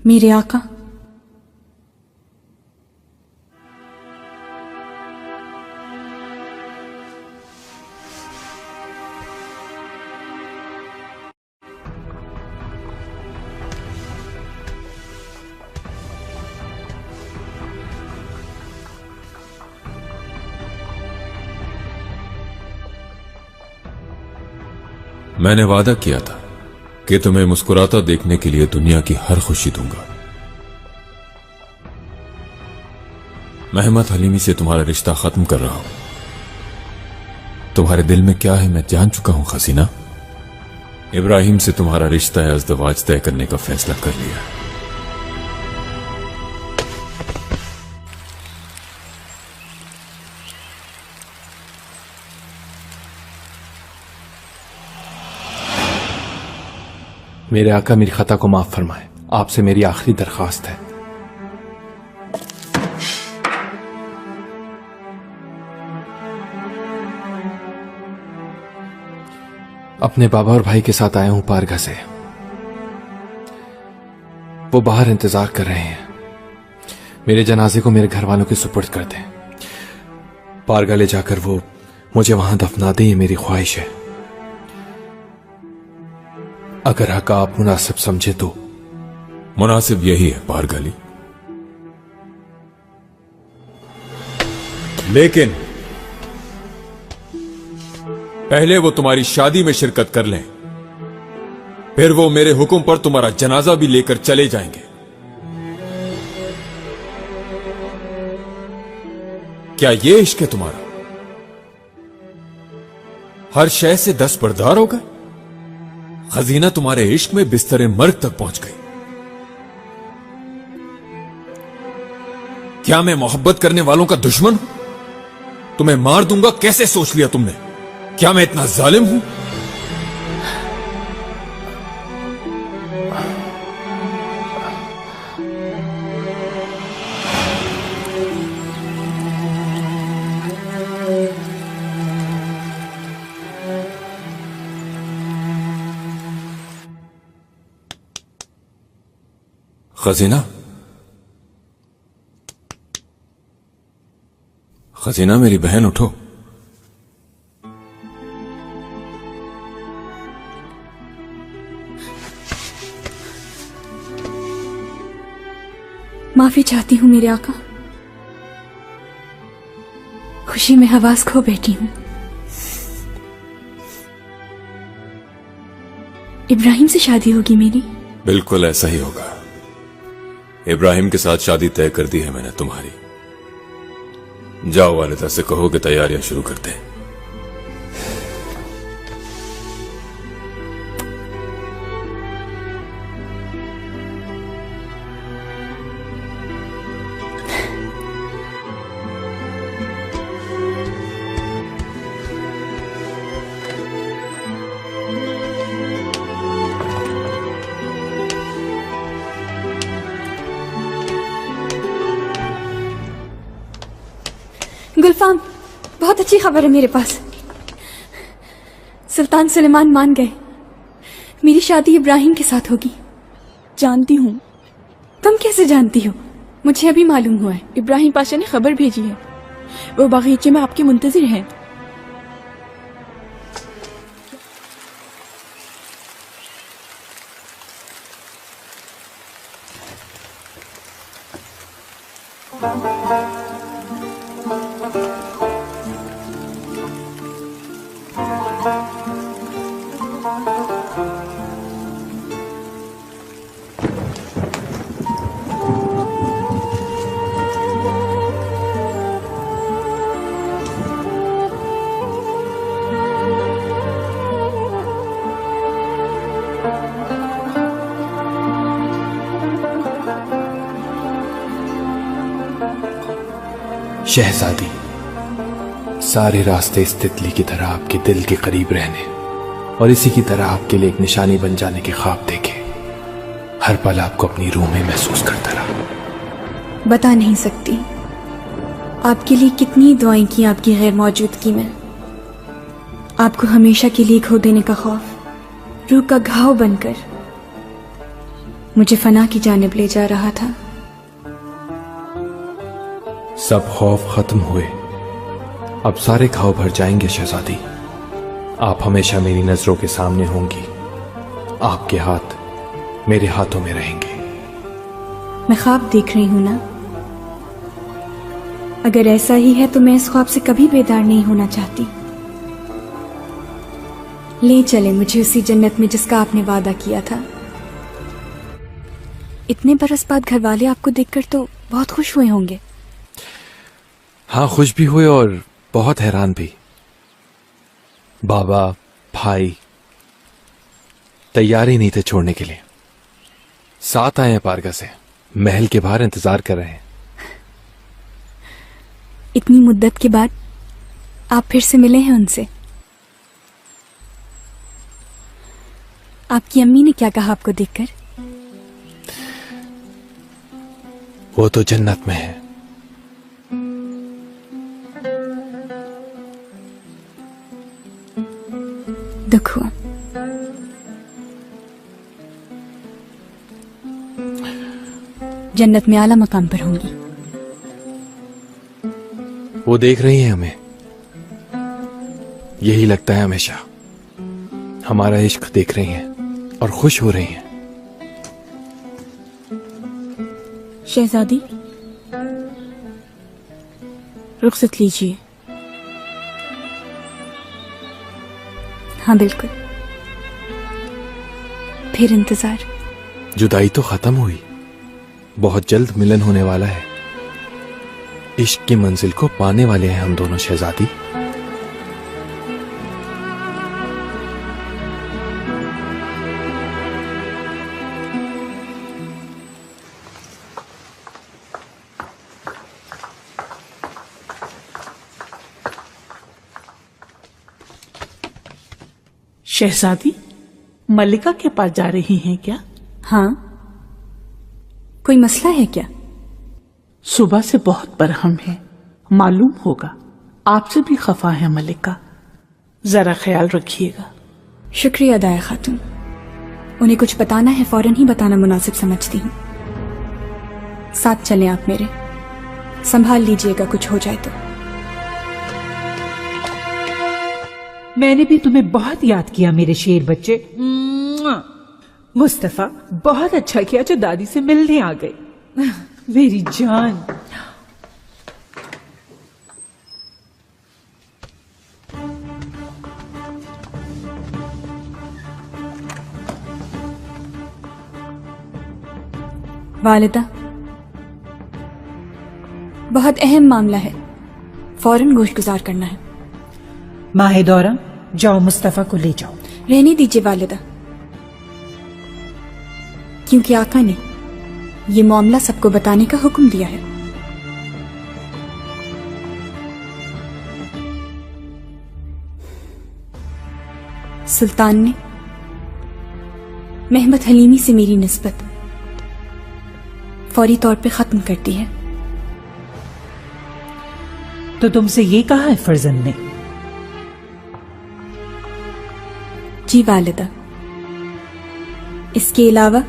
मेरे आका, मैंने वादा किया था कि तुम्हें मुस्कुराता देखने के लिए दुनिया की हर खुशी दूंगा। महमद हलीमी से तुम्हारा रिश्ता खत्म कर रहा हूं। तुम्हारे दिल में क्या है मैं जान चुका हूं खजीना। इब्राहिम से तुम्हारा रिश्ता अज़दवाज तय करने का फैसला कर लिया। मेरे आका मेरी खता को माफ फरमाए। आपसे मेरी आखिरी दरखास्त है। अपने बाबा और भाई के साथ आया हूं पारगा से। वो बाहर इंतजार कर रहे हैं। मेरे जनाजे को मेरे घर वालों के सुपुर्द कर दें। पारगा ले जाकर वो मुझे वहां दफना दें, ये मेरी ख्वाहिश है। अगर हक आप मुनासिब समझे तो। मुनासिब यही है पारगाली, लेकिन पहले वो तुम्हारी शादी में शिरकत कर लें, फिर वो मेरे हुक्म पर तुम्हारा जनाजा भी लेकर चले जाएंगे। क्या ये इश्क है तुम्हारा? हर शय से दस्तबरदार हो गए। खजीना तुम्हारे इश्क में बिस्तरे मर्ग तक पहुंच गई। क्या मैं मोहब्बत करने वालों का दुश्मन हूं? तुम्हें मार दूंगा कैसे सोच लिया तुमने? क्या मैं इतना जालिम हूं? खजीना, खजीना मेरी बहन उठो। माफी चाहती हूं मेरे आका, खुशी में हवास खो बैठी हूं। इब्राहिम से शादी होगी मेरी? बिल्कुल ऐसा ही होगा। इब्राहिम के साथ शादी तय कर दी है मैंने तुम्हारी। जाओ वालिदा से कहो कि तैयारियां शुरू करते हैं। गुलफाम, बहुत अच्छी खबर है मेरे पास। सुल्तान सुलेमान मान गए। मेरी शादी इब्राहिम के साथ होगी। जानती हूँ। तुम कैसे जानती हो? मुझे अभी मालूम हुआ है। इब्राहिम पाशा ने खबर भेजी है। वो बागीचे में आपके मुंतजिर हैं। शहजादी, सारे रास्ते इस तितली की तरह आपके दिल के करीब रहने और इसी की तरह आपके लिए एक निशानी बन जाने के ख्वाब देखे। हर पल आपको अपनी रूह में महसूस करता रहा। बता नहीं सकती आपके लिए कितनी दुआएं की आपकी गैर मौजूदगी में। आपको हमेशा के लिए खो देने का खौफ रूह का घाव बनकर मुझे फना की जानिब ले जा रहा था। सब खौफ खत्म हुए, अब सारे घाव भर जाएंगे शहजादी। आप हमेशा मेरी नजरों के सामने होंगी, आपके हाथ मेरे हाथों में रहेंगे। मैं ख्वाब देख रही हूं ना? अगर ऐसा ही है तो मैं इस ख्वाब से कभी बेदार नहीं होना चाहती। ले चले मुझे उसी जन्नत में जिसका आपने वादा किया था। इतने बरस बाद घर वाले आपको देखकर तो बहुत खुश हुए होंगे। हाँ, खुश भी हुए और बहुत हैरान भी। बाबा भाई तैयार ही नहीं थे छोड़ने के लिए। साथ आए हैं पारगा से, महल के बाहर इंतजार कर रहे हैं। इतनी मुद्दत के बाद आप फिर से मिले हैं उनसे। आपकी अम्मी ने क्या कहा आपको देखकर? वो तो जन्नत में है। दुख हुआ। जन्नत में आला मकाम पर होंगी। वो देख रही हैं हमें। यही लगता है हमेशा, हमारा इश्क देख रही हैं और खुश हो रही हैं। शहजादी, रुखसत लीजिए। हाँ बिल्कुल, फिर इंतजार। जुदाई तो खत्म हुई, बहुत जल्द मिलन होने वाला है। इश्क की मंजिल को पाने वाले हैं हम दोनों शहजादी। शहजादी, मल्लिका के पास जा रही हैं क्या? हाँ, कोई मसला है क्या? सुबह से बहुत बरहम है, मालूम होगा। आपसे भी खफा है मल्लिका, जरा ख्याल रखिएगा। शुक्रिया दाया खातून। उन्हें कुछ बताना है फौरन ही बताना मुनासिब समझती हूँ। साथ चलें आप मेरे, संभाल लीजिएगा कुछ हो जाए तो। मैंने भी तुम्हें बहुत याद किया मेरे शेर बच्चे। मुस्तफा, बहुत अच्छा किया जो दादी से मिलने आ गए। मेरी जान। वालिदा, बहुत अहम मामला है, फौरन गोशगुजार करना है। माहे दौरा, जाओ मुस्तफा को ले जाओ। रहने दीजिए वालिदा, क्योंकि आका ने ये मामला सबको बताने का हुक्म दिया है। सुल्तान ने महमद हलीमी से मेरी निस्बत फौरी तौर पे खत्म कर दी है। तो तुमसे ये कहा है फर्जंद ने? जी वालिदा, इसके अलावा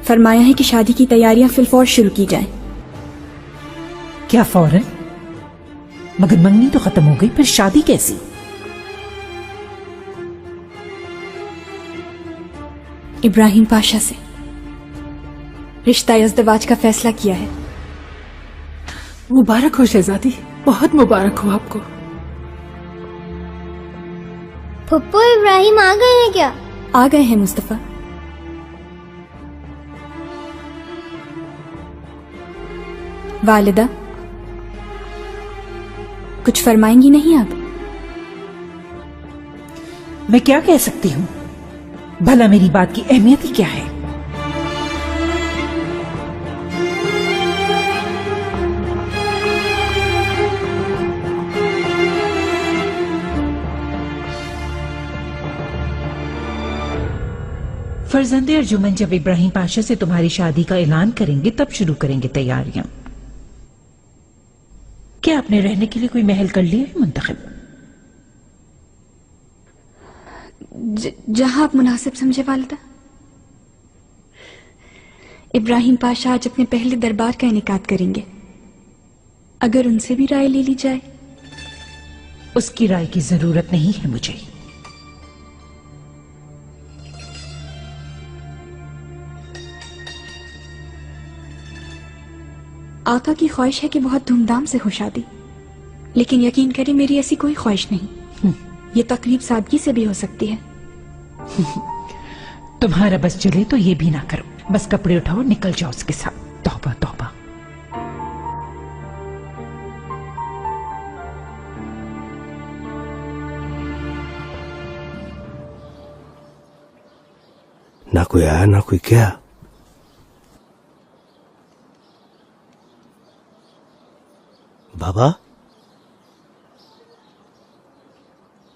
फरमाया है कि शादी की तैयारियां फिलफौर शुरू की जाएं। क्या फौरन? मगर मंगनी तो खत्म हो गई, फिर शादी कैसी? इब्राहिम पाशा से रिश्ता इज़्दिवाज का फैसला किया है। मुबारक हो शहजादी, बहुत मुबारक हो आपको। पप्पू, इब्राहिम आ गए हैं क्या? आ गए हैं मुस्तफा। वालिदा, कुछ फरमाएंगी नहीं आप? मैं क्या कह सकती हूं? भला मेरी बात की अहमियत ही क्या है? फर्जंदे अर्जुमन जब इब्राहिम पाशा से तुम्हारी शादी का ऐलान करेंगे तब शुरू करेंगे तैयारियां। क्या आपने रहने के लिए कोई महल कर लिया है मुंतखब? जहां आप मुनासिब समझे वालिदा। इब्राहिम पाशा आज अपने पहले दरबार का इनेकाद करेंगे। अगर उनसे भी राय ले ली जाए। उसकी राय की जरूरत नहीं है मुझे। आका की ख्वाहिश है कि बहुत धूमधाम से हो शादी, लेकिन यकीन करें मेरी ऐसी कोई ख्वाहिश नहीं। ये तकरीब सादगी से भी हो सकती है। तुम्हारा बस चले तो ये भी ना करो, बस कपड़े उठाओ निकल जाओ उसके साथ। तौबा तौबा। ना कोई आया ना कोई क्या। बाबा,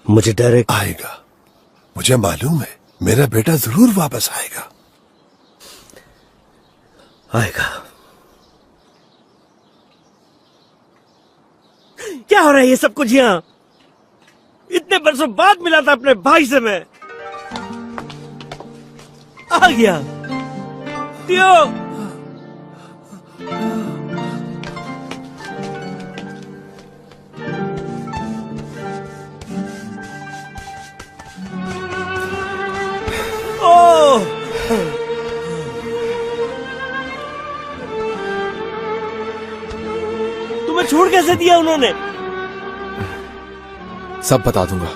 मुझे डर है। आएगा, मुझे मालूम है मेरा बेटा जरूर वापस आएगा। आएगा। क्या हो रहा है ये सब कुछ यहाँ? इतने बरसों बाद मिला था अपने भाई से मैं। आ गया दियो। तुम्हें छोड़ कैसे दिया उन्होंने? सब बता दूंगा,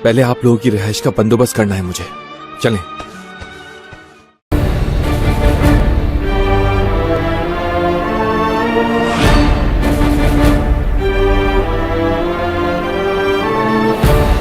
पहले आप लोगों की रिहाइश का बंदोबस्त करना है मुझे। चलें।